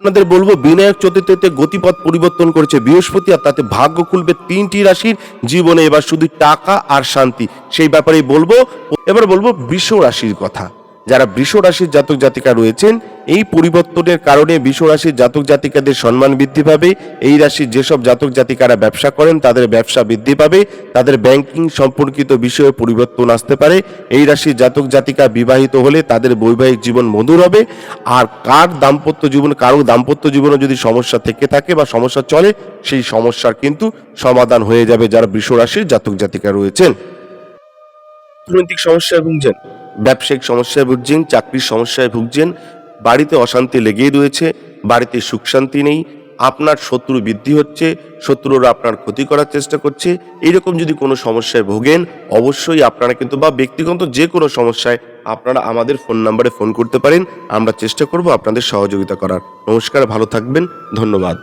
আপনাদের বলবো বিনায়ক চতুর্থীতে গতিপথ পরিবর্তন করেছে বৃহস্পতি, আর তাতে ভাগ্য খুলবে 3টি রাশির জীবনে। এবার শুধু টাকা আর শান্তি, সেই ব্যাপারেই বলবো। এবার বলবো বৃষ রাশির কথা। যারা বৃষ রাশির জাতক জাতিকা রয়েছেন, এই পরিবর্তনের কারণে বৃষ রাশির জাতক জাতিকাদের সম্মান বৃদ্ধি পাবে। এই রাশির যেসব জাতক জাতিকারা ব্যবসা করেন তাদের ব্যবসা বৃদ্ধি পাবে, তাদের ব্যাংকিং সম্পর্কিত বিষয়ে পরিবর্তন আসতে পারে। এই রাশির জাতক জাতিকা বিবাহিত হলে তাদের বৈবাহিক জীবন মধুর হবে। আর কারো দাম্পত্য জীবনে যদি সমস্যা থেকে থাকে বা সমস্যা চলে, সেই সমস্যার কিন্তু সমাধান হয়ে যাবে যারা বৃষ রাশির জাতক জাতিকা রয়েছেন। অর্থনৈতিক সমস্যায় ভুগছেন, ব্যবসায়িক সমস্যায় ভুগছেন, চাকরির সমস্যায় ভুগছেন, বাড়িতে অশান্তি লেগেই রয়েছে, বাড়িতে সুখ শান্তি নেই, আপনার শত্রু বৃদ্ধি হচ্ছে, শত্রুরা আপনার ক্ষতি করার চেষ্টা করছে, এইরকম যদি কোনো সমস্যায় ভোগেন, অবশ্যই আপনারা কিন্তু বা ব্যক্তিগত যে কোনো সমস্যায় আপনারা আমাদের ফোন নাম্বারে ফোন করতে পারেন। আমরা চেষ্টা করব আপনাদের সহযোগিতা করার। নমস্কার, ভালো থাকবেন, ধন্যবাদ।